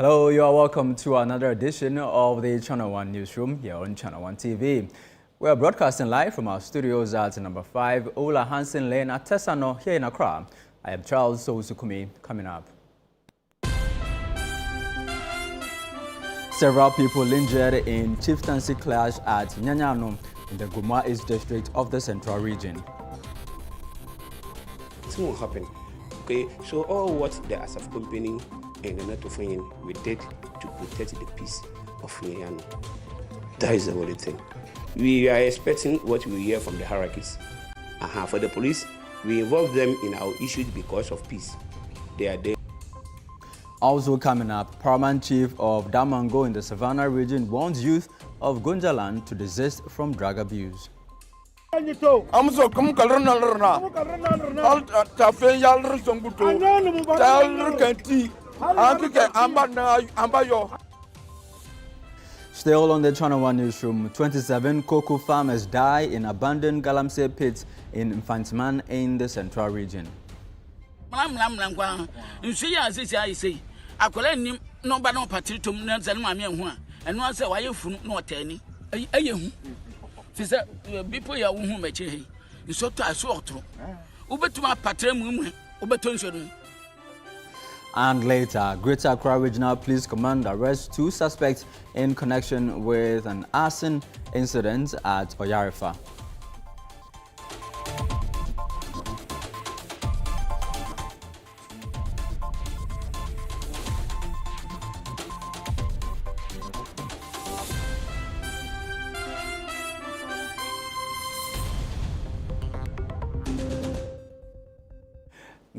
Hello, you are welcome to another edition of the Channel 1 Newsroom here on Channel 1 TV. We are broadcasting live from our studios at number 5 Ola Hansen Lane at Tesano here in Accra. I am Charles Sousukumi. Coming up. Several people injured in Chieftaincy clash at Nyanyano in the Guma East district of the Central Region. It won't happen. Okay, so all what the Asaf company and the NATO we did to protect the peace of Nyanyano. That is the only thing. We are expecting what we hear from the hierarchies. For the police, we involve them in our issues because of peace. They are there. Also coming up, Paramount Chief of Damongo in the Savannah region warns youth of Gunjaland to desist from drug abuse. Still on the Channel 1 Newsroom, 27 cocoa farmers die in abandoned Galamsey pits in Infantiman in the Central Region. And later, Greater Accra Regional Police Command arrests 2 suspects in connection with an arson incident at Oyarifa.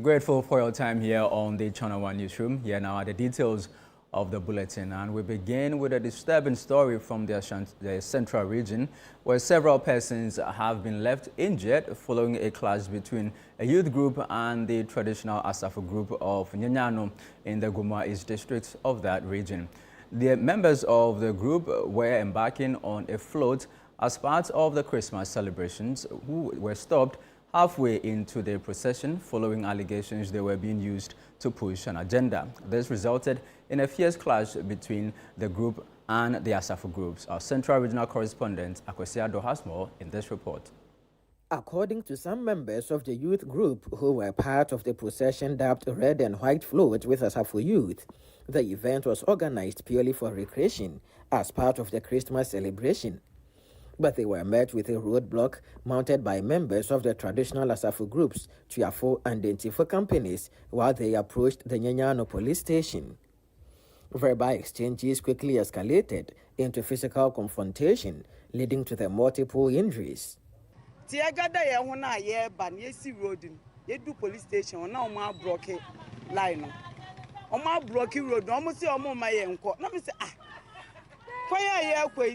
Grateful for your time here on the Channel 1 Newsroom. Here now are the details of the bulletin, and we begin with a disturbing story from the Central Region, where several persons have been left injured following a clash between a youth group and the traditional Asafo group of Nyanyano in the Guma East district of that region. The members of the group were embarking on a float as part of the Christmas celebrations, who were stopped halfway into the procession following allegations they were being used to push an agenda. This resulted in a fierce clash between the group and the Asafo groups. Our Central Regional Correspondent Akwesiado has more in this report. According to some members of the youth group who were part of the procession dubbed Red and White Float with Asafo Youth, the event was organized purely for recreation as part of the Christmas celebration. But they were met with a roadblock mounted by members of the traditional Asafo groups, Tuafo and Dentifo companies, while they approached the Nyanyano police station. Verbal exchanges quickly escalated into physical confrontation, leading to the multiple injuries. Police station block line. Block road.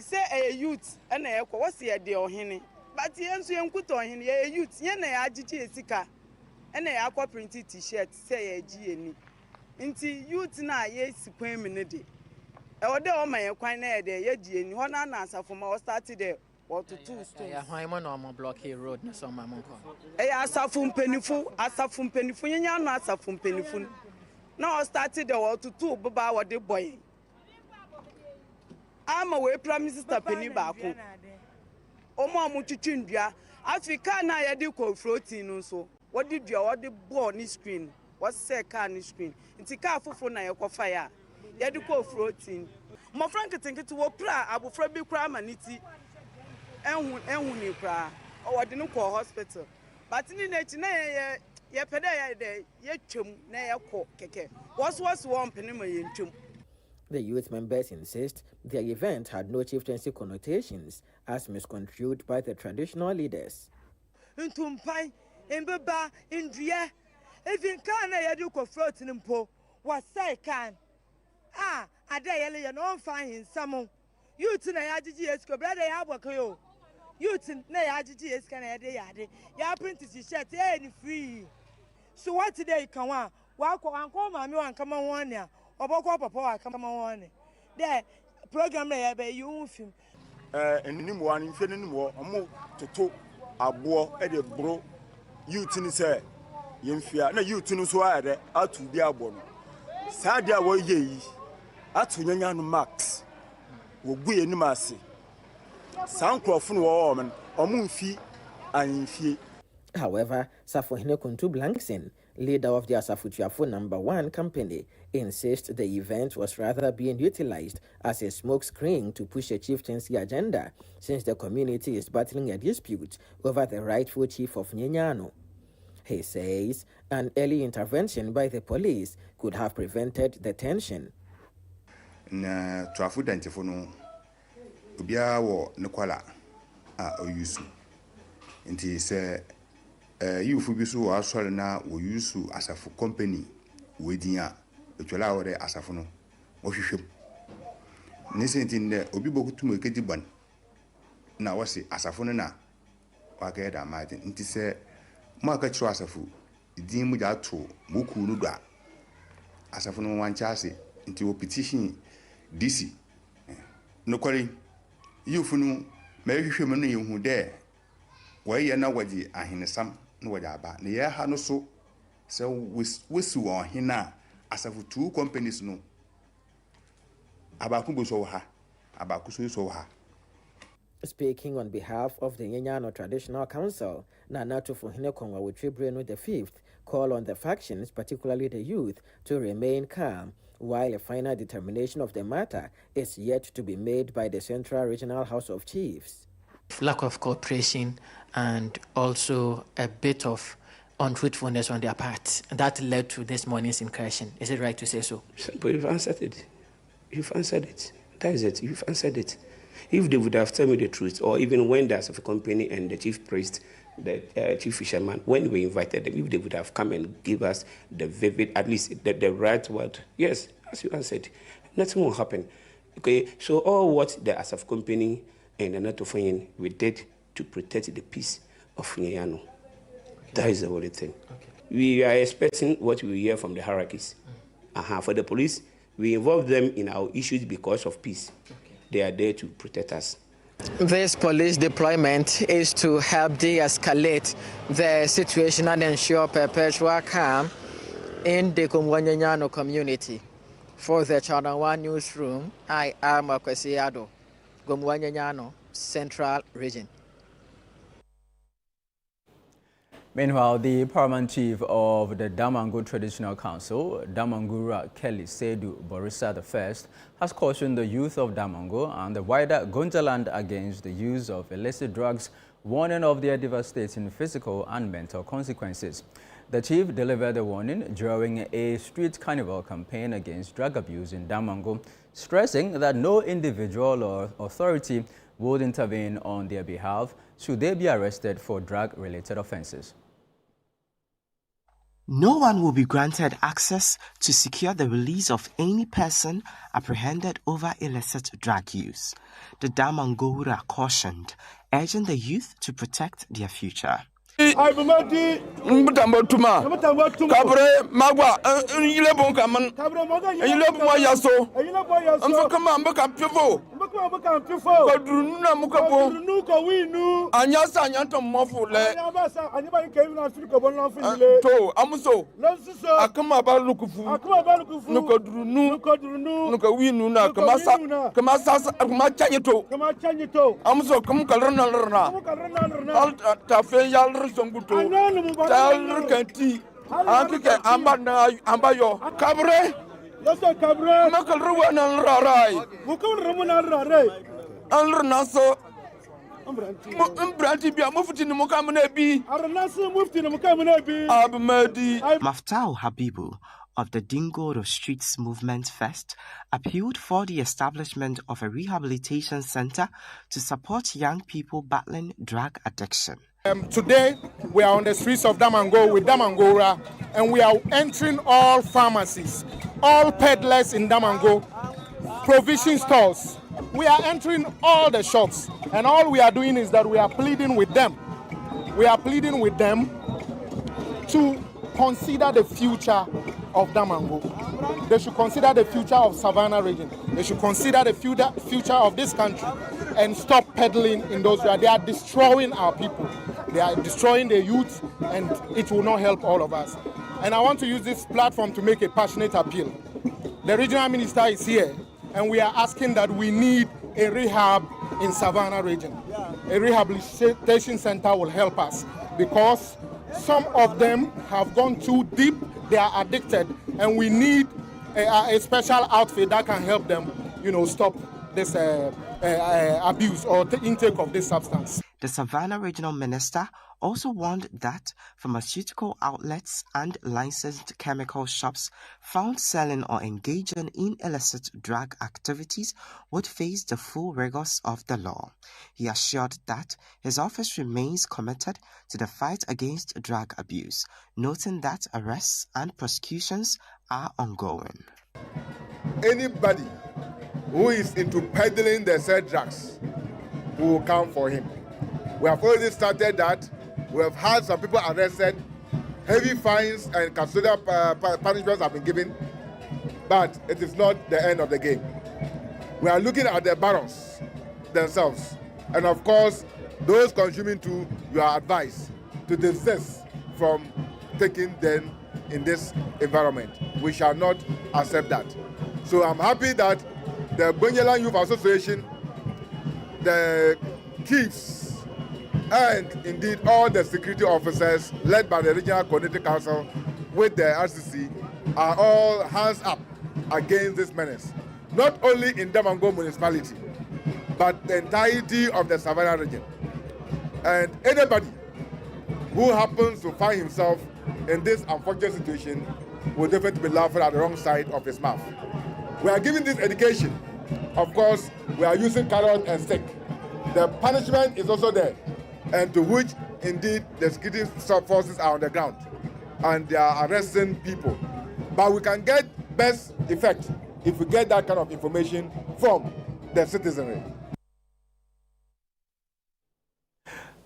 Say a youth and a what's the idea of him? But the answer and put on him a youth, Yana Adjei Sika, and a aqua printed t-shirt, say a G. Into youth now, yes, minute. I order on my acquaintance there, Adjei, one answer from our started there, or to 2 stores. I'm on my blockade road, no, some mamma. I Asafum Pennyful, Asafum Pennyful, Asafum Pennyful. Now I started there, or to 2 Baba, what the boy. I'm away promises to penny back. Omo muchuchindria. Africa na yadi ko floating so. What did you what the board ni screen? What say car ni screen? Inti car fufu na yako fire. Yadi ko floating. Mo frank think to wo pra abofra bi kra maniti. Enhu ni kra. O wadi no ko hospital. But ni na chi na ye pede ye de ye twem na ye ko keke. Was one penny ma ye twem. The youth members insist the event had no chieftaincy connotations as misconstrued by the traditional leaders. Ntumpai, Mbeba, Indria, even Kana Yaduko floating in Po, was say can. Adjei, you know, fine some. Youth in Adjei, brother Abako. Youth in Adjei, Canada, ya apprentice shirt, any free. So what today can one? Walk on call my and come on one year. Papa, come on. There, program there, you film. And one in Finland war, a more to talk a war at a bro. You tin say, Yemfia, no, you tin so out to be a bon. Sadia were ye. ato Nyanyano max wo gu enim ase sankrofo no wo omen omumfi anfie. However, Safohene Kuntu Blankson, leader of the Asafutuafo #1 company, insists the event was rather being utilized as a smokescreen to push a chieftaincy agenda, since the community is battling a dispute over the rightful chief of Nyanyano. He says an early intervention by the police could have prevented the tension. Na tuafu dantifo no obia wo nekwala a oyusu nti se yufu bi so asore na wo yusu asafu company wedin a etwala wore asafu no wo hwehwem ne senti ne obi bokutum ekedi ban na wose asafu no na waka da maade nti se mo aka kiro asafu din mu ja to moku no do a asafu no wancha ase nti wo petition DC no kwari yufu no ma hwehwem no yehu de waye na wadi ahenesam no wadi aba ne ye ha no so se wesi wo hena asafu two companies no abaku bo so ha abaku so ha. Speaking on behalf of the Nyanyano Traditional Council, Nanato Fohene Kongwa Witribreno V call on the factions, particularly the youth, to remain calm, while a final determination of the matter is yet to be made by the Central Regional House of Chiefs. Lack of cooperation and also a bit of untruthfulness on their part. That led to this morning's incursion. Is it right to say so? But you've answered it. You've answered it. That is it. You've answered it. If they would have told me the truth, or even when there's a company and the chief priest, the chief fisherman, when we invited them, if they would have come and give us the vivid, at least the right word, yes, as you answered, nothing will happen. Okay, so all what the Asaf company and the Natofan we did to protect the peace of Nyanyano. That is the only thing. Okay. We are expecting what we hear from the hierarchies. For the police, we involve them in our issues because of peace. Okay. They are there to protect us. This police deployment is to help de-escalate the situation and ensure perpetual calm in the Nyanyano community. For the Channel 1 Newsroom, I am Akwesi Ado, Nyanyano Central Region. Meanwhile, the paramount chief of the Damongo Traditional Council, Damangura Kelly Sedu Borisa I, has cautioned the youth of Damongo and the wider Gonjaland against the use of illicit drugs, warning of their devastating physical and mental consequences. The chief delivered the warning during a street carnival campaign against drug abuse in Damongo, stressing that no individual or authority would intervene on their behalf should they be arrested for drug-related offenses. No one will be granted access to secure the release of any person apprehended over illicit drug use, the Damangora cautioned, urging the youth to protect their future. Mbutambotuma kabre magwa yile bon kaman yile bo yaso mfukama mbaka pifo kodruna mukabo anyasa anyanto mofule to amuso akama ba lukufu nukodrunu nukawinu na kama sasa kama chanyeto amuso kum kalrana rana tafe yal songuto tal kanti anke ambayo kabre makal ruwana rarai mukul rumuna rarai alrnaso mbranti bia mufti ni mukamna bi arnaso mufti ni mukamna bi abmadi. Maftau Habibu of the Dingoro Streets Movement Fest appealed for the establishment of a rehabilitation center to support young people battling drug addiction. Today, we are on the streets of Damongo with Damangora, and we are entering all pharmacies, all peddlers in Damongo, provision stores. We are entering all the shops, and all we are doing is that we are pleading with them. We are pleading with them to consider the future of Damongo. They should consider the future of Savannah region. They should consider the future of this country and stop peddling in those areas. They are destroying our people. They are destroying the youth, and it will not help all of us. And I want to use this platform to make a passionate appeal. The regional minister is here. and we are asking that we need a rehab in Savannah region. A rehabilitation center will help us because some of them have gone too deep, they are addicted, and we need a special outfit that can help them, stop this abuse or intake of this substance. The Savannah Regional Minister also warned that pharmaceutical outlets and licensed chemical shops found selling or engaging in illicit drug activities would face the full rigors of the law. He assured that his office remains committed to the fight against drug abuse, noting that arrests and prosecutions are ongoing. Anybody who is into peddling the said drugs, we will come for him. We have already started that. We have had some people arrested. Heavy fines and custodial punishments have been given, but it is not the end of the game. We are looking at the barons themselves, and of course, those consuming too, you are advised to desist from taking them in this environment. We shall not accept that. So I'm happy that the Bunyaland Youth Association, the chiefs, and indeed all the security officers led by the Regional Coordinating Council with the RCC are all hands up against this menace. Not only in Damongo municipality, but the entirety of the Savannah region. And anybody who happens to find himself in this unfortunate situation will definitely be laughing at the wrong side of his mouth. We are giving this education. Of course, we are using carrot and stick. The punishment is also there, and to which indeed the security forces are on the ground and they are arresting people. But we can get best effect if we get that kind of information from the citizenry.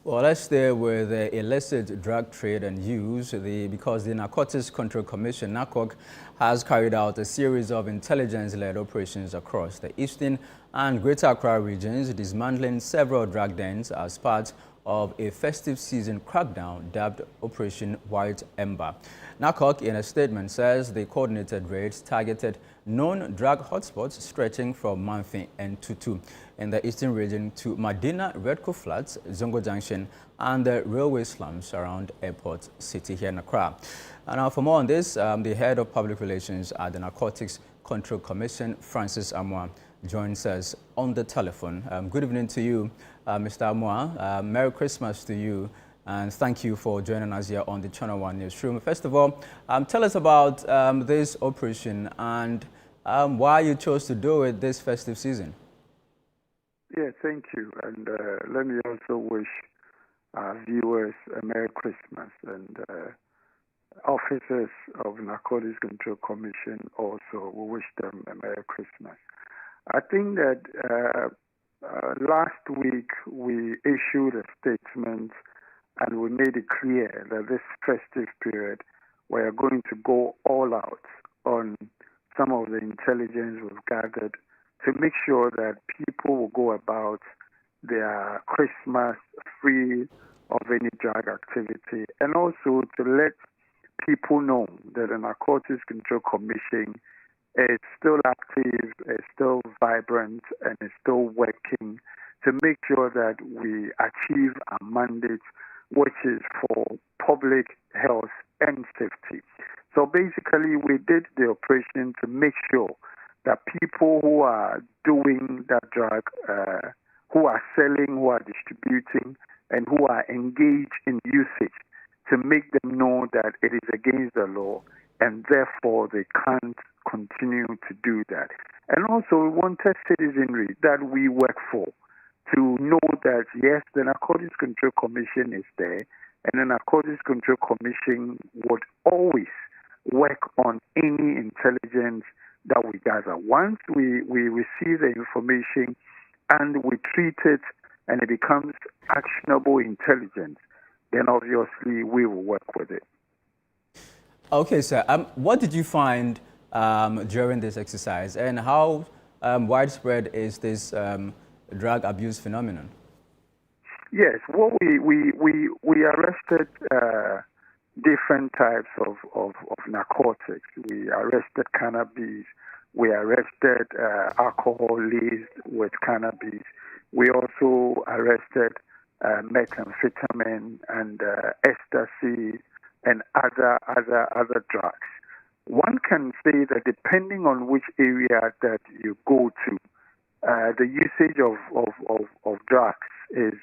Well, let's stay with the illicit drug trade and use because the Narcotics Control Commission, NACOC, has carried out a series of intelligence-led operations across the Eastern and Greater Accra regions, dismantling several drug dens as part of a festive season crackdown dubbed Operation White Ember. NACOC, in a statement, says the coordinated raids targeted known drug hotspots stretching from Manfi and Tutu in the eastern region to Medina, Redco Flats, Zongo Junction, and the railway slums around Airport City here in Accra. And now for more on this, the head of public relations at the Narcotics Control Commission, Francis Amwa, joins us on the telephone. Good evening to you, Mr. Amwa. Merry Christmas to you, and thank you for joining us here on the Channel One Newsroom. First of all, tell us about this operation and why you chose to do it this festive season. Yeah, thank you. And let me also wish our viewers a Merry Christmas, and officers of Narcotics Control Commission also, we wish them a Merry Christmas. I think that last week we issued a statement and we made it clear that this festive period we are going to go all out on some of the intelligence we've gathered to make sure that people will go about their Christmas free of any drug activity, and also to let people know that the Narcotics Control Commission is still active, is still vibrant, and is still working to make sure that we achieve our mandate, which is for public health and safety. So basically, we did the operation to make sure that people who are doing that drug, who are selling, who are distributing, and who are engaged in usage, to make them know that it is against the law and therefore they can't continue to do that. And also we wanted citizenry that we work for to know that, yes, the Narcotics Control Commission is there, and the Narcotics Control Commission would always work on any intelligence that we gather. Once we receive the information and we treat it and it becomes actionable intelligence, then obviously we will work with it. Okay, sir. What did you find during this exercise, and how widespread is this drug abuse phenomenon? Yes, well, we arrested different types of narcotics. We arrested cannabis, We arrested alcohol-laced with cannabis. We also arrested methamphetamine and ecstasy and other drugs. One can say that depending on which area that you go to, the usage of drugs is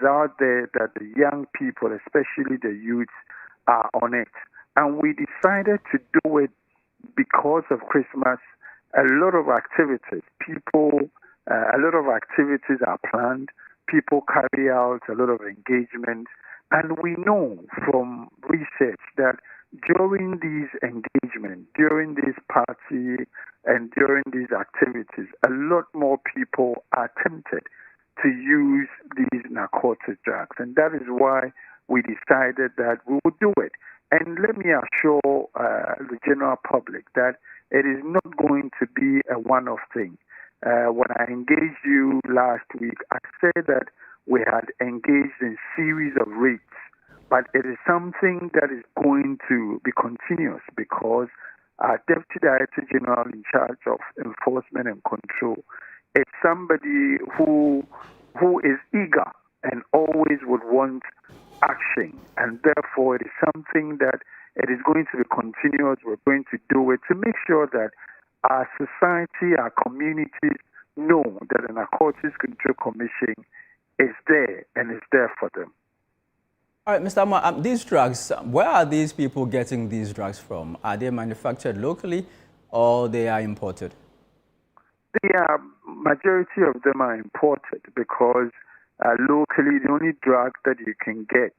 out there, that the young people, especially the youths, are on it. And we decided to do it because of Christmas. A lot of activities are planned. People carry out a lot of engagement. And we know from research that during these engagements, during this party, and during these activities, a lot more people are tempted to use these narcotic drugs. And that is why we decided that we would do it. And let me assure the general public that it is not going to be a one-off thing. When I engaged you last week, I said that we had engaged in series of raids, but it is something that is going to be continuous because our Deputy Director General in charge of enforcement and control is somebody who is eager and always would want action, and therefore it is something that it is going to be continuous. We're going to do it to make sure that our society, our communities know that the Narcotics Control Commission is there and is there for them. All right, Mr. Amma, these drugs, where are these people getting these drugs from? Are they manufactured locally or they are imported? Majority of them are imported because locally the only drug that you can get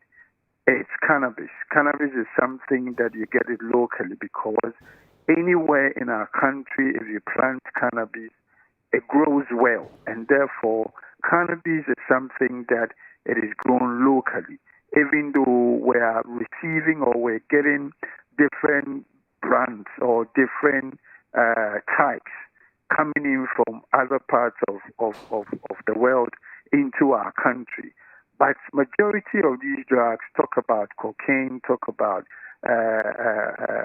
is cannabis. Cannabis is something that you get it locally because anywhere in our country, if you plant cannabis, it grows well. And therefore, cannabis is something that it is grown locally. Even though we are receiving or we're getting different brands or different types coming in from other parts of the world into our country. But majority of these drugs talk about cocaine, talk about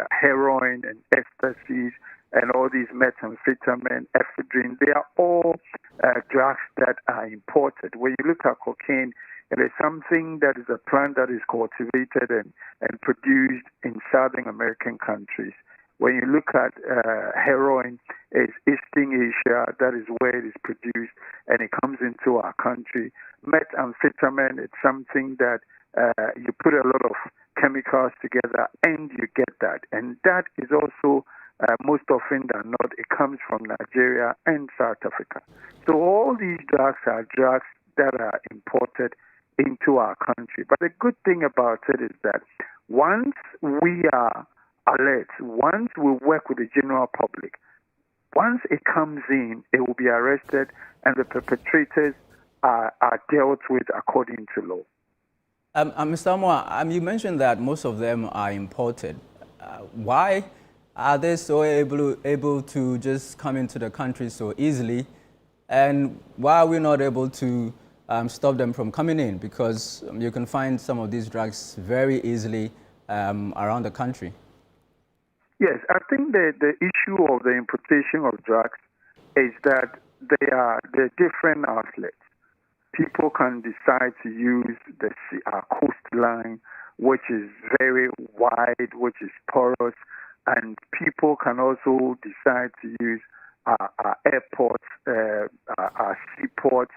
heroin and ecstasies and all these methamphetamine, ephedrine. They are all drugs that are imported. When you look at cocaine, it is something that is a plant that is cultivated and produced in Southern American countries. When you look at heroin, it's Eastern Asia, that is where it is produced, and it comes into our country. Methamphetamine, it's something that you put a lot of chemicals together and you get that. And that is also, most often than not, it comes from Nigeria and South Africa. So all these drugs are drugs that are imported into our country. But the good thing about it is that once we are alert, once we work with the general public, once it comes in, it will be arrested and the perpetrators are dealt with according to law. Mr. Amma, you mentioned that most of them are imported. Why are they so able to just come into the country so easily? And why are we not able to stop them from coming in? Because you can find some of these drugs very easily around the country. Yes, I think the issue of the importation of drugs is that they're different outlets. People can decide to use our coastline, which is very wide, which is porous, and people can also decide to use our airports, our seaports,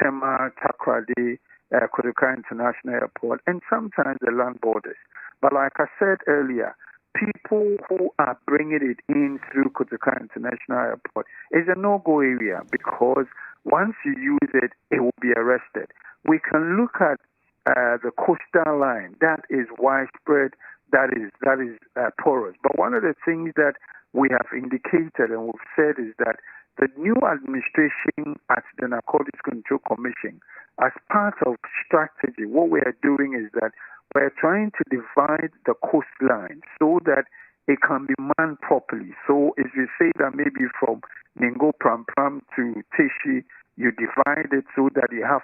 Tema, Takoradi, Kotoka International Airport, and sometimes the land borders. But like I said earlier, people who are bringing it in through Kotoka International Airport is a no-go area because once you use it, it will be arrested. We can look at the coastal line. That is widespread. That is porous. But one of the things that we have indicated and we've said is that the new administration at the Narcotics Control Commission, as part of strategy, what we are doing is that we're trying to divide the coastline so that it can be manned properly. So if you say that maybe from Ningo Pram Pram to Teshi, you divide it so that you have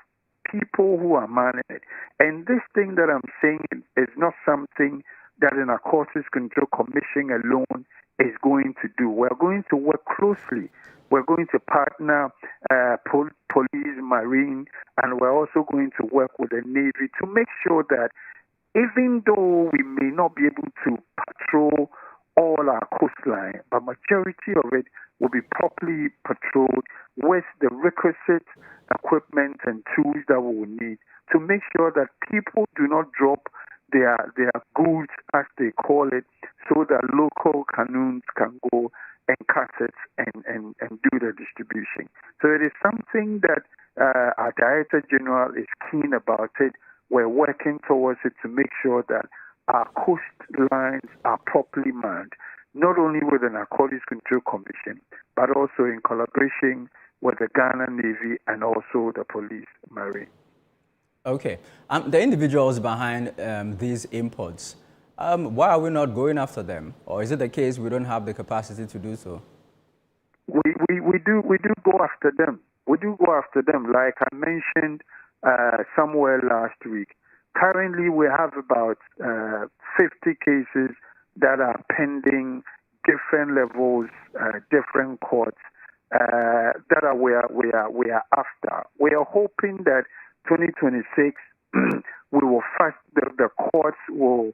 people who are manning it. And this thing that I'm saying is not something that the Narcotics Control Commission alone is going to do. We're going to work closely. We're going to partner police, marine, and we're also going to work with the Navy to make sure that even though we may not be able to patrol all our coastline, but majority of it will be properly patrolled with the requisite equipment and tools that we will need to make sure that people do not drop their goods, as they call it, so that local canoes can go and cut it and do the distribution. So it is something that our Director General is keen about it. We're working towards it to make sure that our coastlines are properly manned, not only with the Narcotics Control Commission, but also in collaboration with the Ghana Navy and also the police, marine. Okay. The individuals behind these imports, why are we not going after them? Or is it the case we don't have the capacity to do so? We do go after them. We do go after them. Like I mentioned somewhere last week, currently we have about 50 cases that are pending, different levels, different courts, that are we are after. We are hoping that 2026 we will the courts will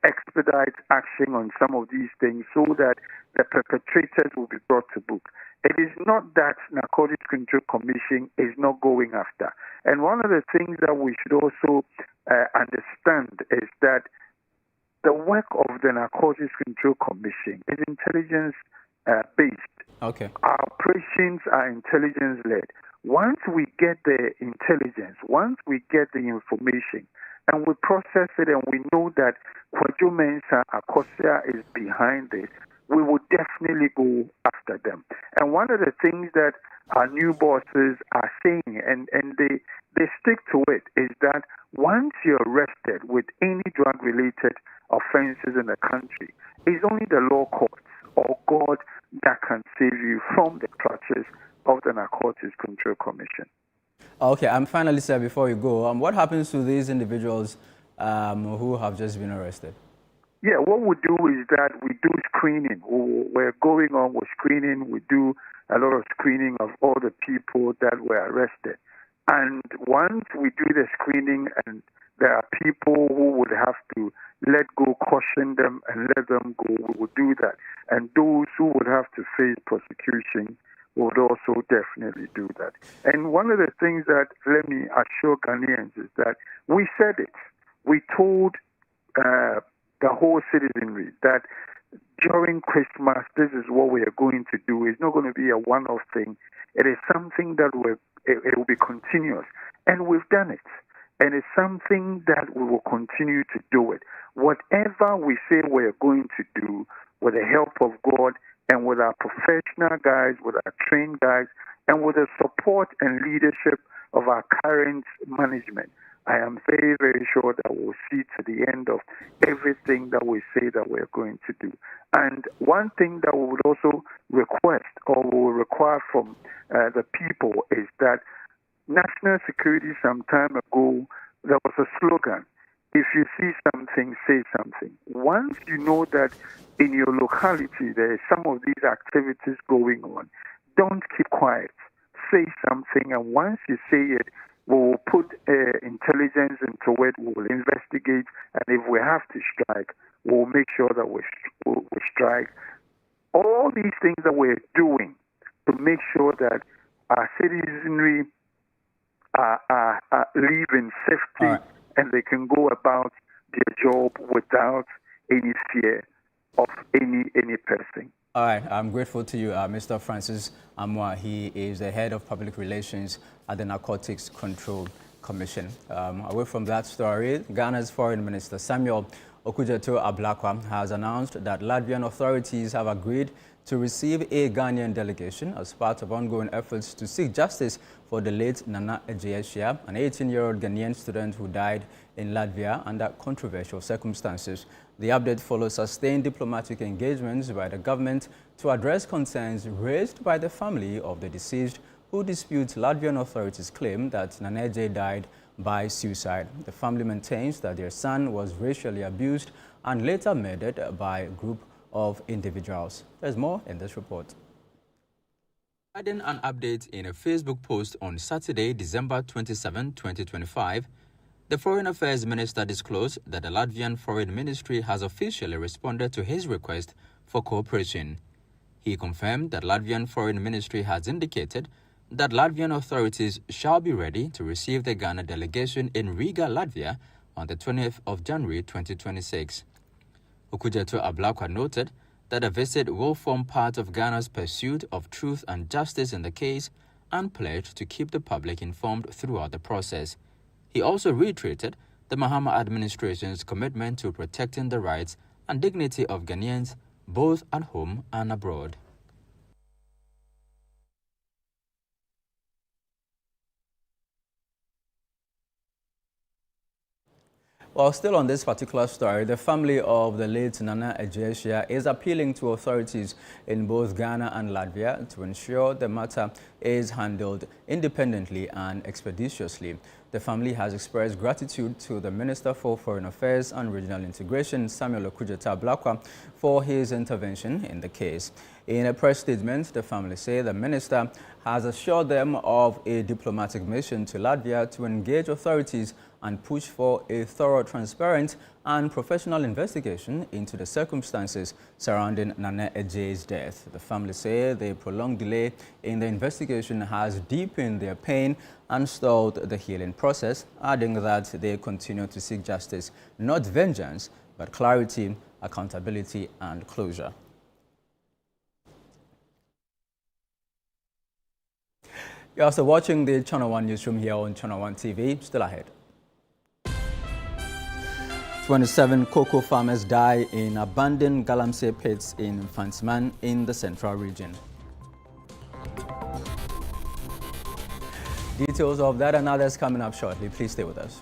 expedite action on some of these things so that the perpetrators will be brought to book. It is not that Narcotics Control Commission is not going after. And one of the things that we should also understand is that the work of the Narcotics Control Commission is intelligence-based. Okay. Our operations are intelligence-led. Once we get the intelligence, once we get the information, and we process it and we know that Kwadwo Mensah Akosia is behind this, we will definitely go after them. And one of the things that our new bosses are saying, and they stick to it, is that once you're arrested with any drug-related offenses in the country, it's only the law courts or God that can save you from the clutches of the Narcotics Control Commission. Okay, finally, sir, before you go, what happens to these individuals who have just been arrested? Yeah, what we do is that we do screening. We're going on with screening. We do a lot of screening of all the people that were arrested. And once we do the screening and there are people who would have to let go, caution them and let them go, we will do that. And those who would have to face prosecution would also definitely do that. And one of the things that, let me assure Ghanaians, is that we said it. We told the whole citizenry that during Christmas, this is what we are going to do. It's not going to be a one-off thing. It is something that it will be continuous. And we've done it. And it's something that we will continue to do it. Whatever we say we're going to do, with the help of God and with our professional guys, with our trained guys, and with the support and leadership of our current management, I am very, very sure that we'll see to the end of everything that we say that we're going to do. And one thing that we would also request or will require from the people is that national security some time ago, there was a slogan, if you see something, say something. Once you know that in your locality there is some of these activities going on, don't keep quiet. Say something, and once you say it, we will put intelligence into it, we will investigate, and if we have to strike, we will make sure that we strike. All these things that we're doing to make sure that our citizenry live in safety and they can go about their job without any fear of any person. All right, I'm grateful to you, Mr. Francis Amoah. He is the head of public relations at the Narcotics Control Commission. Away from that story, Ghana's Foreign Minister Samuel Okudzeto-Ablakwa has announced that Latvian authorities have agreed to receive a Ghanaian delegation as part of ongoing efforts to seek justice for the late Nana Adjei, an 18-year-old Ghanaian student who died in Latvia under controversial circumstances. The update follows sustained diplomatic engagements by the government to address concerns raised by the family of the deceased, who disputes Latvian authorities' claim that Nana Adjei died by suicide. The family maintains that their son was racially abused and later murdered by a group of individuals. There's more in this report. Adding an update in a Facebook post on Saturday, December 27, 2025, the Foreign Affairs Minister disclosed that the Latvian Foreign Ministry has officially responded to his request for cooperation. He confirmed that Latvian Foreign Ministry has indicated that Latvian authorities shall be ready to receive the Ghana delegation in Riga, Latvia on the 20th of January 2026. Okujeto Ablakwa noted that the visit will form part of Ghana's pursuit of truth and justice in the case and pledged to keep the public informed throughout the process. He also reiterated the Mahama administration's commitment to protecting the rights and dignity of Ghanaians both at home and abroad. While still on this particular story, the family of the late Nana Adjei is appealing to authorities in both Ghana and Latvia to ensure the matter is handled independently and expeditiously. The family has expressed gratitude to the Minister for Foreign Affairs and Regional Integration, Samuel Okudzeto Ablakwa, for his intervention in the case. In a press statement, the family say the minister has assured them of a diplomatic mission to Latvia to engage authorities and push for a thorough, transparent and professional investigation into the circumstances surrounding Nana Adjei's death. The family say the prolonged delay in the investigation has deepened their pain and stalled the healing process, adding that they continue to seek justice, not vengeance, but clarity, accountability and closure. You're also watching the Channel 1 Newsroom here on Channel 1 TV. Still ahead. 27 cocoa farmers die in abandoned Galamsey pits in Fansman in the central region. Details of that and others coming up shortly. Please stay with us.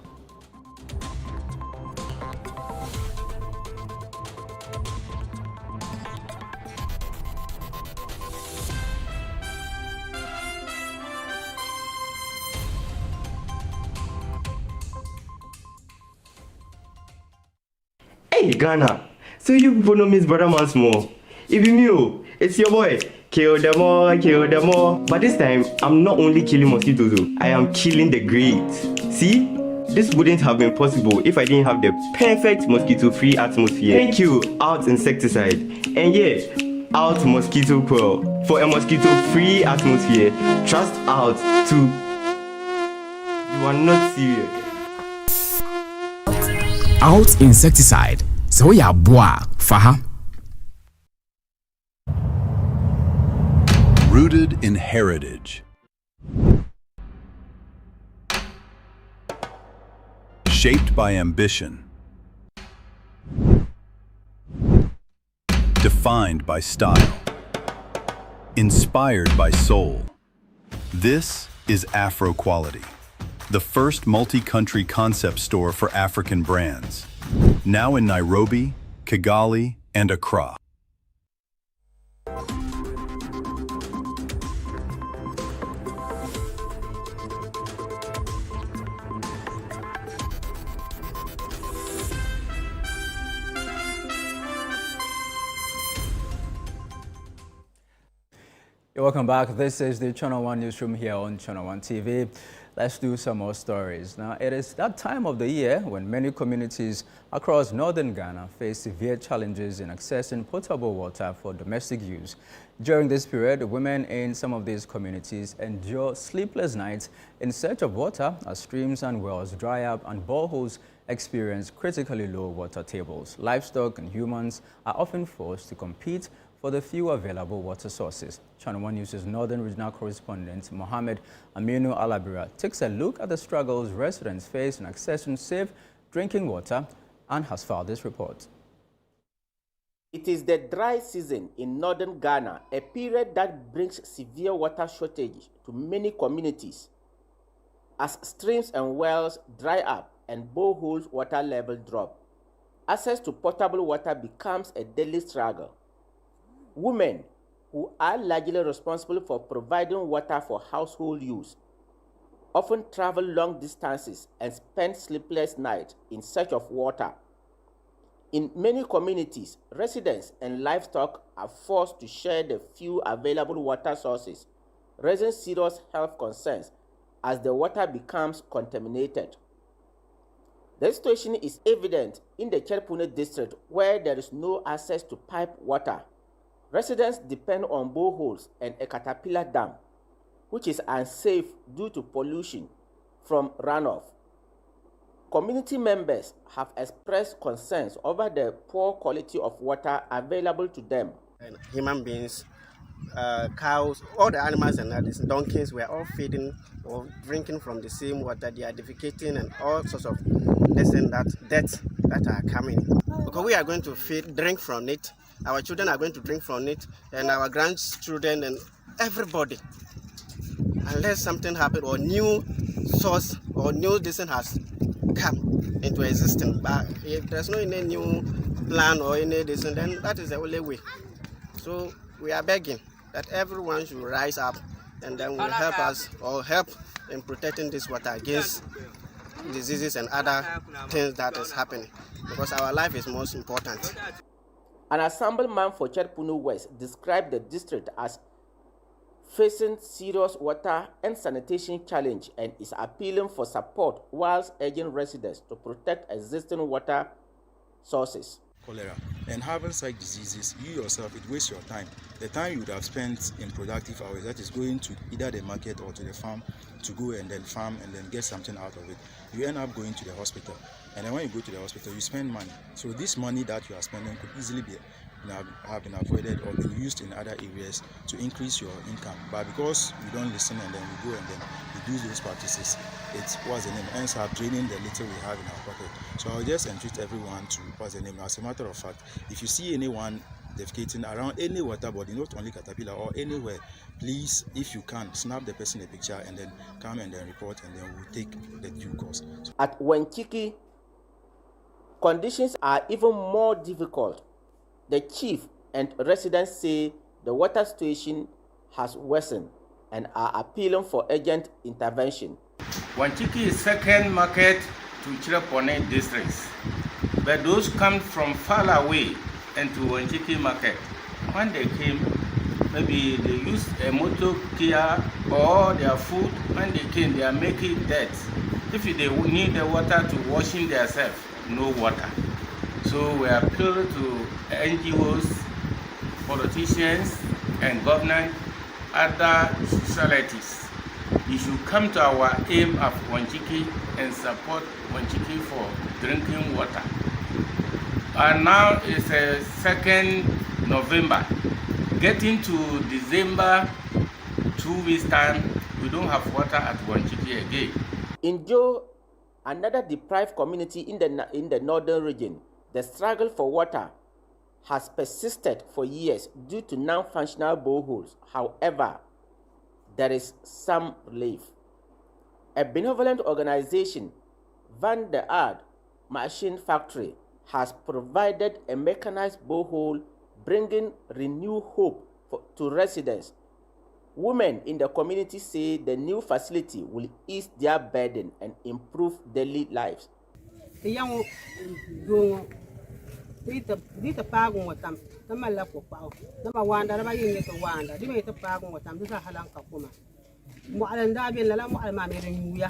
Hey Ghana, so you people know Miss Brother once more. It be me, it's your boy. Kill them all. But this time, I'm not only killing mosquitoes, I am killing the great. See? This wouldn't have been possible if I didn't have the perfect mosquito-free atmosphere. Thank you, Out Insecticide. And yeah, Out Mosquito Coil. For a mosquito-free atmosphere, trust Out to... You are not serious. Out Insecticide. So ya boa, faha. Rooted in heritage. Shaped by ambition. Defined by style. Inspired by soul. This is Afro Quality, the first multi-country concept store for African brands. Now in Nairobi, Kigali, and Accra. Welcome back. This is the Channel 1 Newsroom here on Channel 1 TV. Let's do some more stories. Now, it is that time of the year when many communities across northern Ghana face severe challenges in accessing potable water for domestic use. During this period, women in some of these communities endure sleepless nights in search of water as streams and wells dry up and boreholes experience critically low water tables. Livestock and humans are often forced to compete for the few available water sources. Channel 1 News' Northern Regional Correspondent Mohammed Aminu Alabira takes a look at the struggles residents face in accessing safe drinking water and has filed this report. It is the dry season in northern Ghana, a period that brings severe water shortage to many communities as streams and wells dry up and boreholes water level drop. Access to potable water becomes a daily struggle. Women, who are largely responsible for providing water for household use, often travel long distances and spend sleepless nights in search of water. In many communities, residents and livestock are forced to share the few available water sources, raising serious health concerns as the water becomes contaminated. The situation is evident in the Cherpune district where there is no access to pipe water. Residents depend on boreholes and a caterpillar dam, which is unsafe due to pollution from runoff. Community members have expressed concerns over the poor quality of water available to them. And human beings, cows, all the animals and others, donkeys, were all feeding or drinking from the same water. They are defecating and all sorts of deaths that are coming. Because we are going to drink from it, our children are going to drink from it, and our grandchildren and everybody. Unless something happens or new source or new decision has come into existence. But if there's no any new plan or any decision, then that is the only way. So we are begging that everyone should rise up and then will help us or help in protecting this water against diseases and other things that is happening, because our life is most important. An assemblyman for Cherpune West described the district as facing serious water and sanitation challenge and is appealing for support whilst urging residents to protect existing water sources. Cholera and having such diseases, you yourself, it wastes your time. The time you would have spent in productive hours, that is going to either the market or to the farm to go and then farm and then get something out of it, you end up going to the hospital. And then when you go to the hospital, you spend money. So this money that you are spending could easily have been avoided or been used in other areas to increase your income. But because you don't listen and then you go and then you do those practices, ends up draining the little we have in our pocket. So I'll just entreat everyone to as a matter of fact, if you see anyone defecating around any water body, not only Caterpillar or anywhere, please, if you can, snap the person a picture and then come and then report, and then we'll take the due course. At Wenchiki, conditions are even more difficult. The chief and residents say the water situation has worsened and are appealing for urgent intervention. Wenchiki is second market to Cherpune districts, but those come from far away into Wenchiki market. When they came, maybe they used a motor Kia or their food. When they came, they are making dirt. If they need the water to washing themselves, no water. So we appeal to NGOs, politicians, and government, other societies. You should come to our aim of Wenchiki and support Wenchiki for drinking water. And now it's 2nd November. Getting to December, 2 weeks time, we don't have water at Wenchiki again. In Jo, another deprived community in the northern region, the struggle for water has persisted for years due to non-functional boreholes. However, there is some relief. A benevolent organization, Van der Aard Machine Factory, has provided a mechanized borehole, bringing renewed hope to residents. Women in the community say the new facility will ease their burden and improve daily lives. Dita pagong watam, nama lapo pao, nama wanda, nama yun ito wanda, di may ito pagong watam, dito halang kakuma. Mu'alanda bin lala mu'alma meron yuya,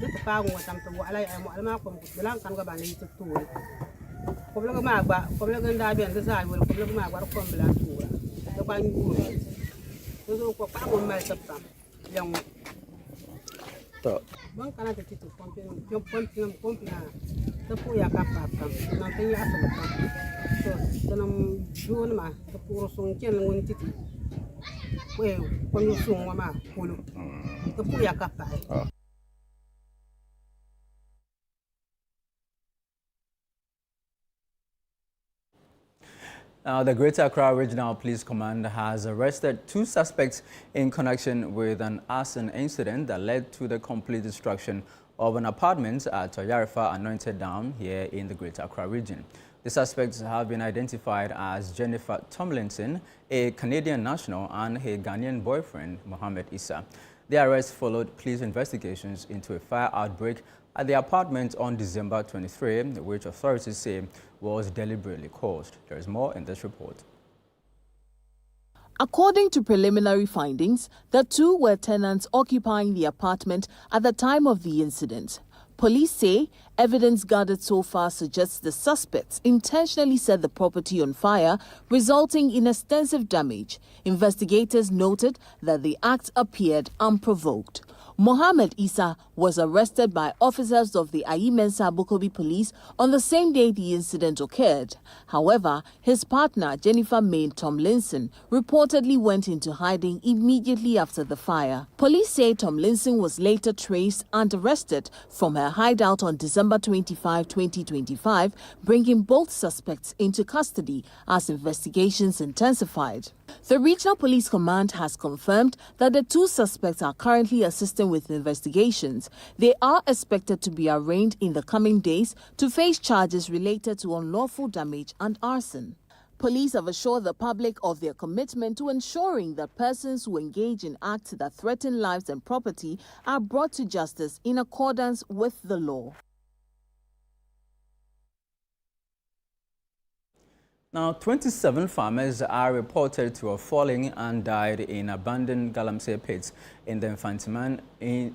dito pagong watam, to mu'alay ay mu'alma kung bilang kan gaba na ito tuwi. Kumulaga magba, kumulaga ndabi ang desay, wala kumulaga magba, ro kumbilang tuwa. Ito pa yung guro. Dito ko pagong may saptam, yung to. Bang kana te titu pompi na tapu ya kapapam na te ya aso ka so tanam juon ma tapu sung chen ngun titu we kon sung ma kulu tapu ya kapai. Now, the Greater Accra Regional Police Command has arrested 2 suspects in connection with an arson incident that led to the complete destruction of an apartment at Oyarifa Anointed Dam here in the Greater Accra region. The suspects have been identified as Jennifer Tomlinson, a Canadian national, and her Ghanaian boyfriend, Mohammed Issa. The arrest followed police investigations into a fire outbreak at the apartment on December 23, which authorities say was deliberately caused. There is more in this report. According to preliminary findings, the two were tenants occupying the apartment at the time of the incident. Police say evidence gathered so far suggests the suspects intentionally set the property on fire, resulting in extensive damage. Investigators noted that the act appeared unprovoked. Mohammed Isa was arrested by officers of the Ayi-Mensah Bokobi police on the same day the incident occurred. However, his partner, Jennifer May Tomlinson, reportedly went into hiding immediately after the fire. Police say Tomlinson was later traced and arrested from her hideout on December 25, 2025, bringing both suspects into custody as investigations intensified. The Regional Police Command has confirmed that the two suspects are currently assisting with investigations. They are expected to be arraigned in the coming days to face charges related to unlawful damage and arson. Police have assured the public of their commitment to ensuring that persons who engage in acts that threaten lives and property are brought to justice in accordance with the law. Now, 27 farmers are reported to have fallen and died in abandoned galamsey pits in the Infantiman in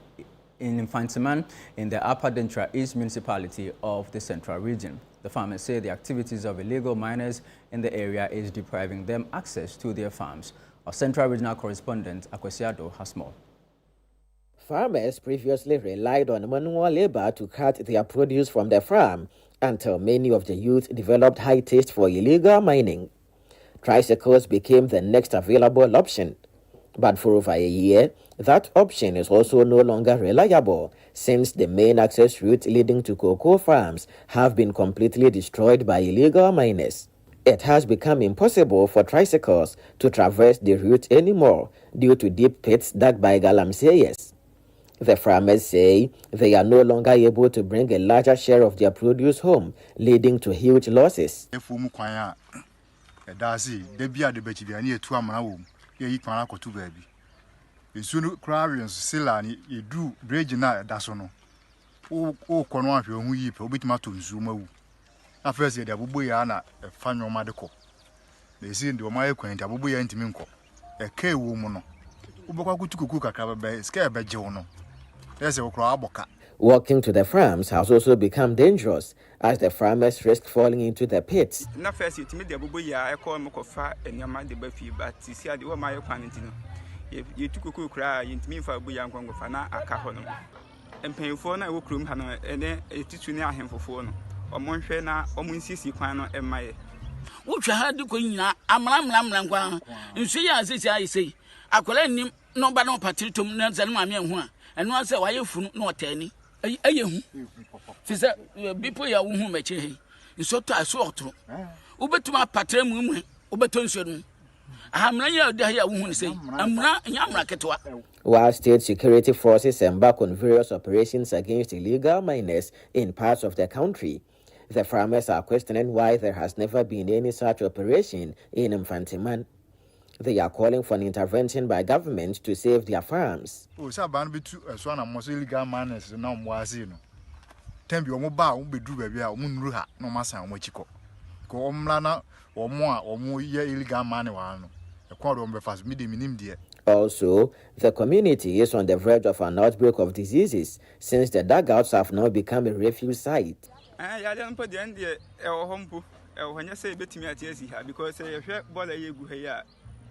the Upper Dentra East municipality of the Central Region. The farmers say the activities of illegal miners in the area is depriving them access to their farms. Our Central Regional correspondent, Akwesiado, has more. Farmers previously relied on manual labor to cut their produce from the farm until many of the youth developed high taste for illegal mining. Tricycles became the next available option. But for over a year, that option is also no longer reliable since the main access routes leading to cocoa farms have been completely destroyed by illegal miners. It has become impossible for tricycles to traverse the route anymore due to deep pits dug by galamseyers. The farmers say they are no longer able to bring a larger share of their produce home, leading to huge losses. Walking to the farms has also become dangerous as the farmers risk falling into the pits. And once why you from no tenny, a Fisa, people ya who make in so to a sort of Ubetuma patrum, Ubetonsion. I'm not here, who say, I'm not young racketwa. While state security forces embark on various operations against illegal miners in parts of the country, the farmers are questioning why there has never been any such operation in Infantiman. They are calling for an intervention by government to save their farms. Also, the community is on the verge of an outbreak of diseases since the dugouts have now become a refuge site.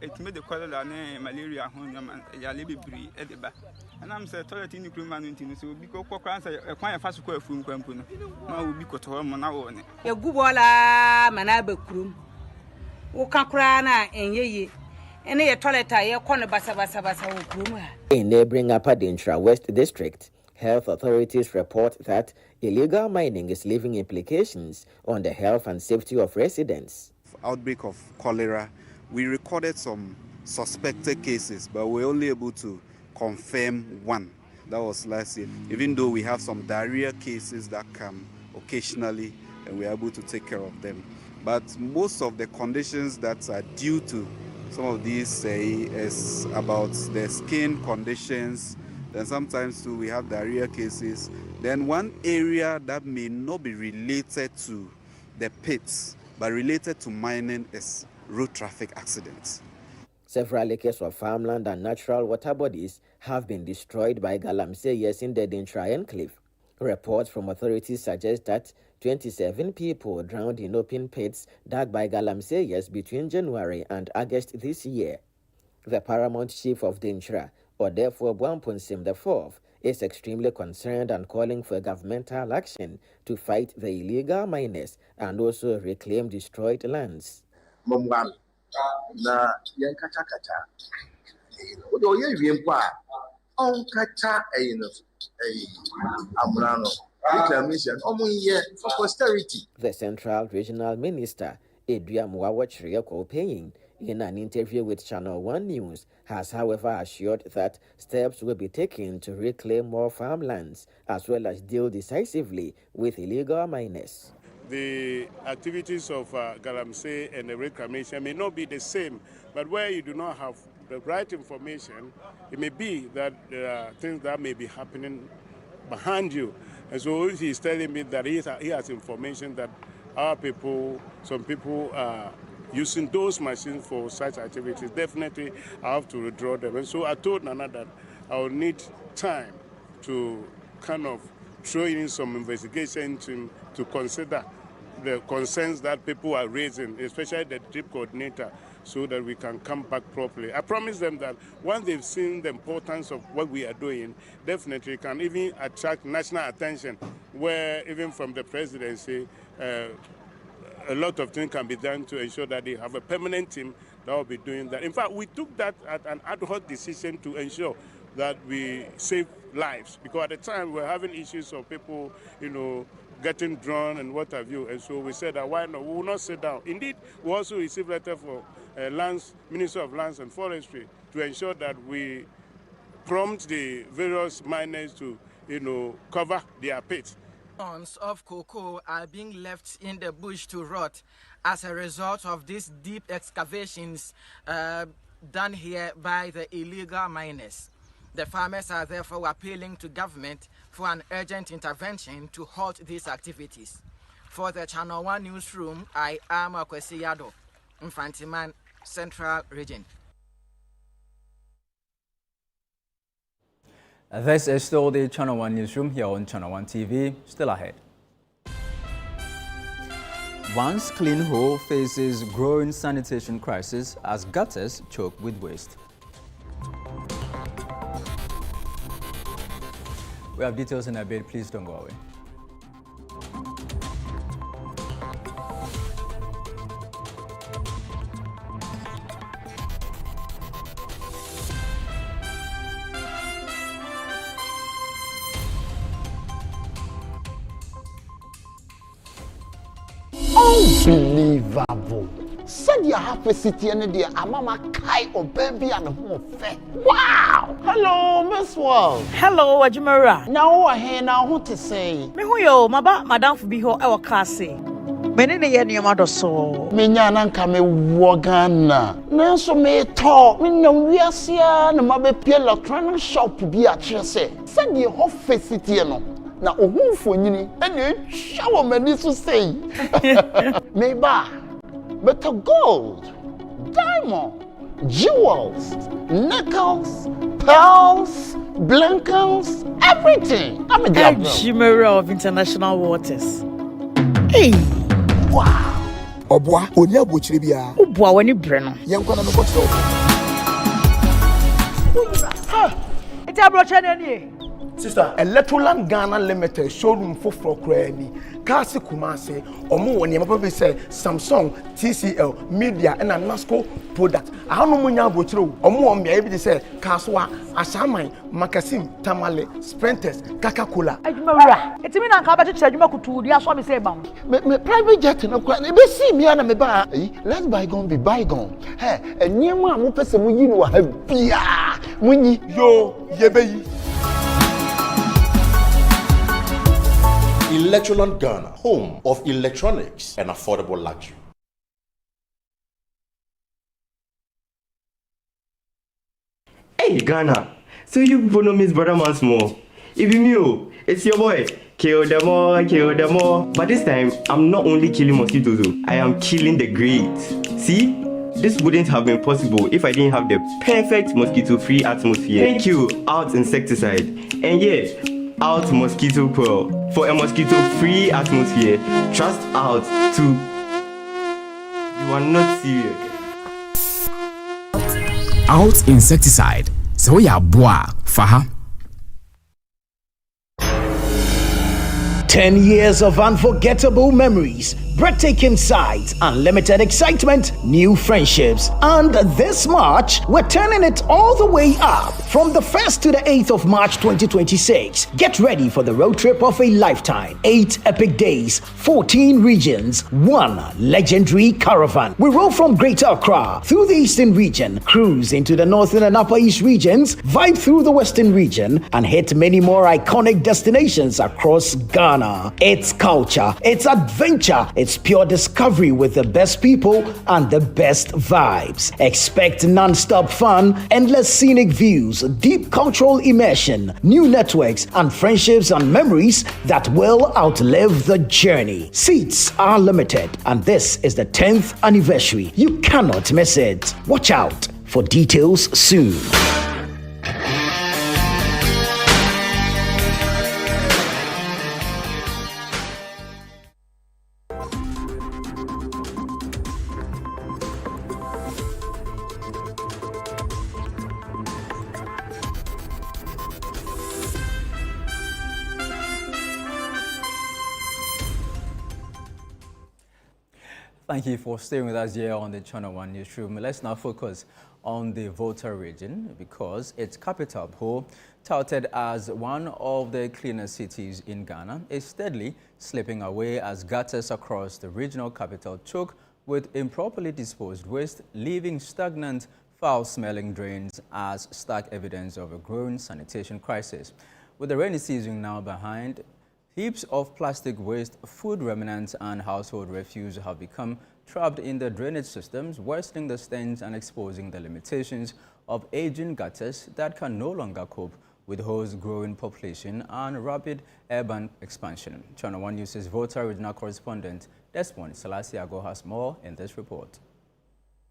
It made the cholera and malaria and I'm saying toilet in the crew man so because a quite fast for food company. Now will be cut home on our own. A gubola manabe crew. Ukacrana and ye, and a toilet I corner basa. In neighboring Upper Dentra West District, health authorities report that illegal mining is leaving implications on the health and safety of residents. Outbreak of cholera. We recorded some suspected cases, but we're only able to confirm one. That was last year. Even though we have some diarrhea cases that come occasionally, and we're able to take care of them. But most of the conditions that are due to Some of these say is about the skin conditions. Then sometimes too we have diarrhea cases. Then one area that may not be related to the pits but related to mining is road traffic accidents. Several acres of farmland and natural water bodies have been destroyed by galamseyers in the Dintra enclave. Reports from authorities suggest that 27 people drowned in open pits dug by galamseyers between January and August this year. The paramount chief of Dintra, Odefo Bwamponsim IV, is extremely concerned and calling for governmental action to fight the illegal miners and also reclaim destroyed lands. Na yankata kata odo ye wiempa on kata amrano reclamation for posterity. The Central Regional Minister Adjei Mwawachrieko in an interview with Channel 1 News has however assured that steps will be taken to reclaim more farmlands as well as deal decisively with illegal miners. The activities of galamsey and the reclamation may not be the same, but where you do not have the right information, it may be that there are things that may be happening behind you. And so he's telling me that he has information that our people, some people are using those machines for such activities. Definitely, I have to withdraw them. And so I told Nana that I will need time to kind of throw in some investigation to consider the concerns that people are raising, especially the trip coordinator, so that we can come back properly. I promise them that once they've seen the importance of what we are doing, definitely can even attract national attention, where even from the presidency, a lot of things can be done to ensure that they have a permanent team that will be doing that. In fact, we took that as an ad hoc decision to ensure that we save lives, because at the time we were having issues of people, getting drawn and what have you. And so we said that why not? We will not sit down. Indeed, we also received a letter for Minister of Lands and Forestry to ensure that we prompt the various miners to, cover their pits. Tons of cocoa are being left in the bush to rot as a result of these deep excavations done here by the illegal miners. The farmers are therefore appealing to government for an urgent intervention to halt these activities. For the Channel 1 Newsroom, I am Akwesi Yado, Mfantiman, Central Region. This is still the Channel 1 Newsroom here on Channel 1 TV. Still ahead. Once clean hole faces growing sanitation crisis as gutters choke with waste. We have details in a bit. Please don't go away. Unbelievable. Said you have a city and the Amama Kai or baby and home fair. Wow! Hello, Miss World. Hello, Ajimara. Now I hear now what to say. Me who yo, madam for be ho e wakase. Mene ne ye niam adoso. Me nyana nka me wogana. Nanso me talk, me na wiasia na mabepie electronic shop bi a kire say. Said you have a city no. Na ohunfo nyini ene shawo mani so say. Me ba better gold, diamond, jewels, nickels, pearls, blinkers, everything. I'm a Adjei of international waters. Hey! Wow! Obwa, onya bochire bia. Obwa wani breno. Yankwa na meko chiro. Ha! Eti abrocha na ni. Sister, Electroland Ghana Limited showroom for Krani. Kasi Kumase, Omo when you say Samsung, TCL, Media, and a NASCO product. I don't know munya bochiro. Omo on me able to say Kaswa, Asamai, Makasim, Tamale, Sprinters, Coca-Cola. Ajimara. Eti mi na nka ba che adwuma kutu dia so me say ba. Me private jet no kwa. E be see me na me ba. Let's bygone be bygone. Hey, enyema mo pese mo yi no wa ha bia. Munyi yo yebeyi. Electroland Ghana, home of electronics and affordable luxury. Hey, Ghana. So you people know Miss Brother once more. If you knew, it's your boy. Kill them all, kill them all. But this time, I'm not only killing mosquitoes, I am killing the grades. See? This wouldn't have been possible if I didn't have the perfect mosquito-free atmosphere. Thank you, Out Insecticide. And yeah, Out Mosquito Coil. For a mosquito-free atmosphere, trust Out to... You are not serious. Out Insecticide. So ya boa, faha. 10 years of unforgettable memories, breathtaking sights, unlimited excitement, new friendships. And this March, we're turning it all the way up. From the 1st to the 8th of March 2026, get ready for the road trip of a lifetime. 8 epic days, 14 regions, 1 legendary caravan. We roll from Greater Accra through the Eastern region, cruise into the Northern and Upper East regions, vibe through the Western region, and hit many more iconic destinations across Ghana. It's culture, it's adventure, it's pure discovery with the best people and the best vibes. Expect non-stop fun, endless scenic views, deep cultural immersion, new networks, and friendships and memories that will outlive the journey. Seats are limited, and this is the 10th anniversary. You cannot miss it. Watch out for details soon. Thank you for staying with us here on the Channel 1 Newsroom. Let's now focus on the Volta region because its capital, Po, touted as one of the cleanest cities in Ghana, is steadily slipping away as gutters across the regional capital choke with improperly disposed waste, leaving stagnant, foul-smelling drains as stark evidence of a growing sanitation crisis. With the rainy season now behind, heaps of plastic waste, food remnants and household refuse have become trapped in the drainage systems, worsening the stench and exposing the limitations of aging gutters that can no longer cope with Ho's growing population and rapid urban expansion. Channel 1 News' Volta regional correspondent Desmond Salasiago has more in this report.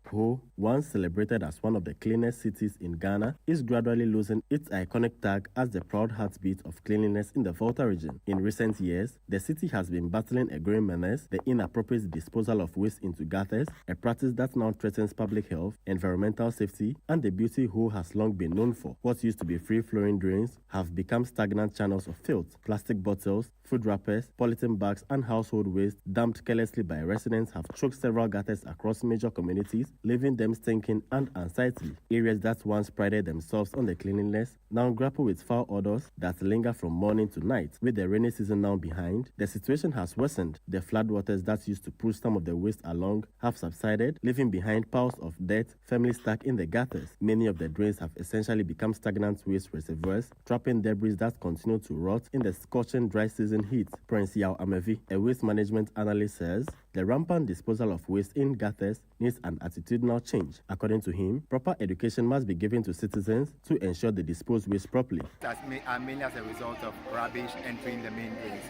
Po, once celebrated as one of the cleanest cities in Ghana, is gradually losing its iconic tag as the proud heartbeat of cleanliness in the Volta region. In recent years, the city has been battling a growing menace, the inappropriate disposal of waste into gutters, a practice that now threatens public health, environmental safety, and the beauty Ho has long been known for. What used to be free-flowing drains have become stagnant channels of filth. Plastic bottles, food wrappers, polythene bags, and household waste dumped carelessly by residents have choked several gutters across major communities, leaving them stinking and unsightly. Areas that once prided themselves on the cleanliness now grapple with foul odors that linger from morning to night. With the rainy season now behind, the situation has worsened. The floodwaters that used to push some of the waste along have subsided, leaving behind piles of dirt firmly stuck in the gutters. Many of the drains have essentially become stagnant waste reservoirs, trapping debris that continue to rot in the scorching dry season heat. Prince Yao Amevi, a waste management analyst, says the rampant disposal of waste in gutters needs an attitudinal change. According to him, proper education must be given to citizens to ensure they dispose waste properly. That's mainly as a result of rubbish entering the main drains.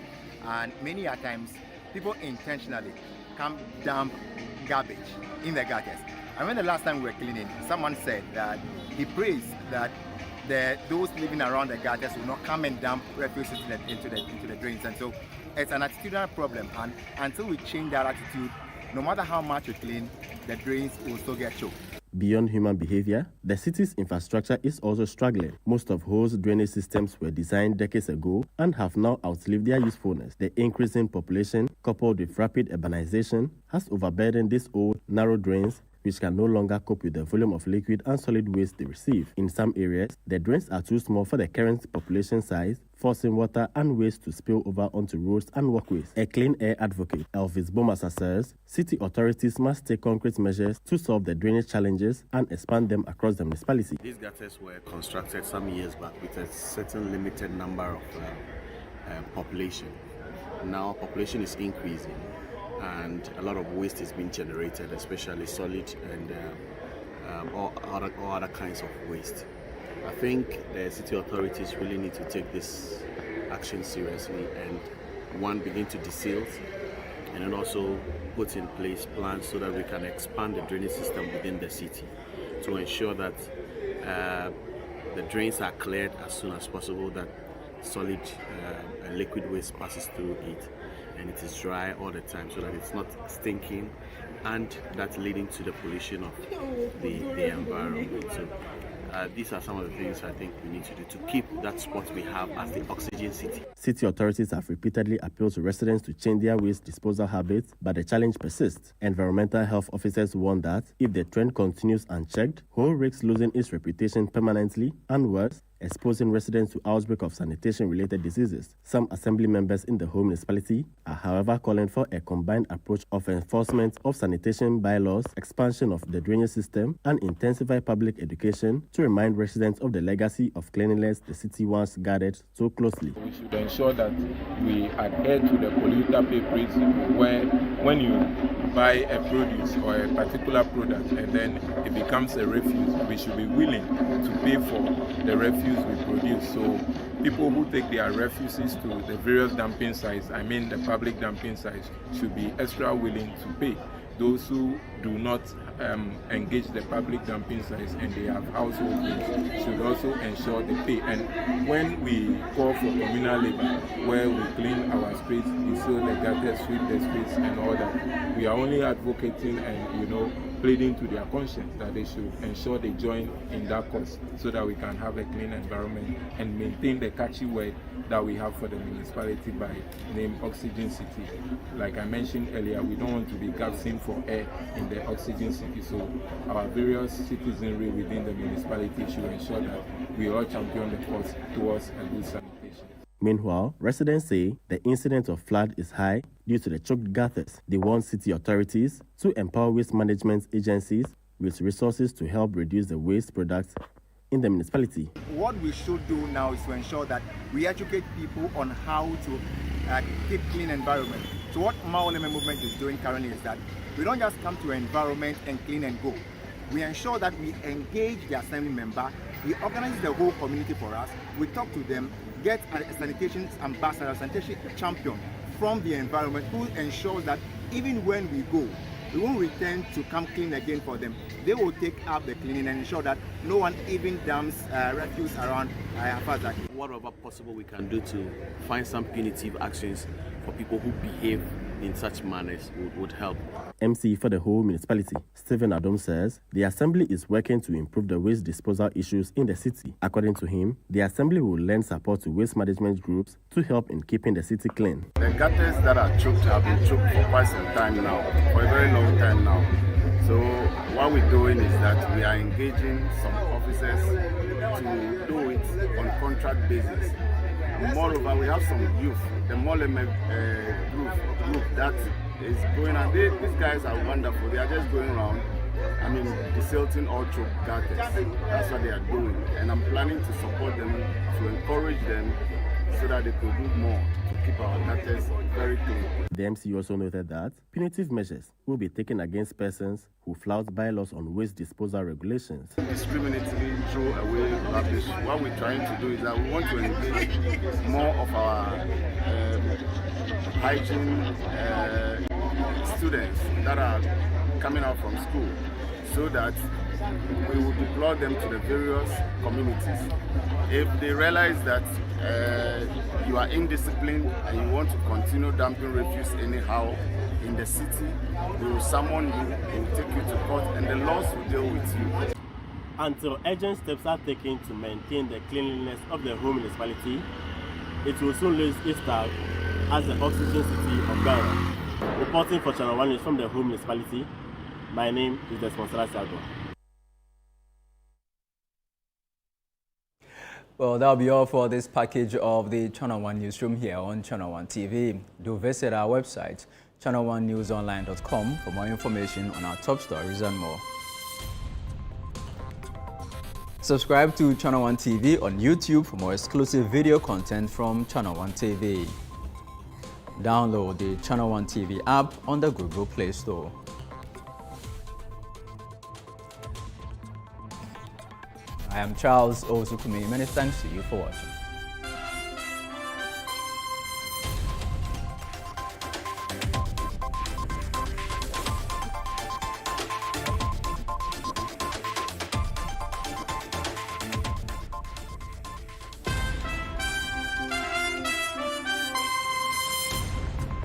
And many a times, people intentionally come dump garbage in the gutters. I remember the last time we were cleaning, someone said that he prays that those living around the gutters will not come and dump refuse into the drains. And so it's an attitudinal problem, and until we change that attitude, no matter how much we clean, the drains will still get choked. Beyond human behavior, the city's infrastructure is also struggling. Most of Ho's drainage systems were designed decades ago and have now outlived their usefulness. The increasing population, coupled with rapid urbanization, has overburdened these old, narrow drains, which can no longer cope with the volume of liquid and solid waste they receive. In some areas, the drains are too small for the current population size, forcing water and waste to spill over onto roads and walkways. A clean air advocate, Elvis Bomasa, says city authorities must take concrete measures to solve the drainage challenges and expand them across the municipality. These gutters were constructed some years back with a certain limited number of population. Now population is increasing, and a lot of waste is being generated, especially solid and all other kinds of waste. I think the city authorities really need to take this action seriously and one, begin to desilt, and then also put in place plans so that we can expand the drainage system within the city to ensure that the drains are cleared as soon as possible, that solid and liquid waste passes through it and it is dry all the time so that it's not stinking and that's leading to the pollution of the environment. So these are some of the things I think we need to do to keep that spot we have as the oxygen city. City authorities have repeatedly appealed to residents to change their waste disposal habits, but the challenge persists. Environmental health officers warn that if the trend continues unchecked, Ho risks losing its reputation permanently and worse, exposing residents to outbreak of sanitation-related diseases. Some assembly members in the Ho municipality are, however, calling for a combined approach of enforcement of sanitation bylaws, expansion of the drainage system, and intensified public education to remind residents of the legacy of cleanliness the city once guarded so closely. We should ensure that we adhere to the polluter pay principle, where when you buy a produce or a particular product and then it becomes a refuse, we should be willing to pay for the refuse we produce. So people who take their refuses to the various dumping sites, I mean the public dumping sites, should be extra willing to pay. Those who do not engage the public dumping sites and they have household things should also ensure they pay. And when we call for communal labor, where we clean our streets, we seal the gutters, sweep the streets and all that, we are only advocating and pleading to their conscience that they should ensure they join in that cause so that we can have a clean environment and maintain the catchy word that we have for the municipality by name Oxygen City. Like I mentioned earlier, we don't want to be gasping for air in the Oxygen City, so our various citizenry within the municipality should ensure that we all champion the cause towards a good sanitation. Meanwhile, residents say the incidence of flood is high due to the choked gutters. They want city authorities to empower waste management agencies with resources to help reduce the waste products in the municipality. What we should do now is to ensure that we educate people on how to keep clean environment. So what Maoleme movement is doing currently is that we don't just come to environment and clean and go. We ensure that we engage the assembly member, we organize the whole community for us, we talk to them, get a sanitation ambassador, sanitation champion from the environment who ensures that even when we go, we won't return to come clean again for them. They will take up the cleaning and ensure that no one even dumps refuse around Oyarifa. Whatever possible we can do to find some punitive actions for people who behave in such manners would help. MC for the whole municipality, Stephen Adom, says the assembly is working to improve the waste disposal issues in the city. According to him, the assembly will lend support to waste management groups to help in keeping the city clean. The gutters that are choked have been choked for quite some time now, for a very long time now. So what we're doing is that we are engaging some officers to do it on contract basis. Moreover, we have some youth, the Moleme group that is going on. These guys are wonderful. They are just going around, desilting all choked gutters. That's what they are doing. And I'm planning to support them, to encourage them so that they could do more to keep our gutters very clean. The MC also noted that punitive measures will be taken against persons who flout bylaws on waste disposal regulations. Discriminatingly throw away rubbish. What we're trying to do is that we want to engage more of our hygiene students that are coming out from school so that we will deploy them to the various communities. If they realize that you are indisciplined and you want to continue dumping refuse anyhow in the city, we will summon you, we will take you to court, and the laws will deal with you. Until urgent steps are taken to maintain the cleanliness of the whole municipality, it will soon lose its tag as the oxygen city of Ghana. Reporting for Channel 1 News from the whole municipality, my name is Desmond Sago. Well, that'll be all for this package of the Channel 1 Newsroom here on Channel 1 TV. Do visit our website, channel1newsonline.com, for more information on our top stories and more. Subscribe to Channel 1 TV on YouTube for more exclusive video content from Channel 1 TV. Download the Channel 1 TV app on the Google Play Store. I am Charles Ozukumi. Many thanks to you for watching.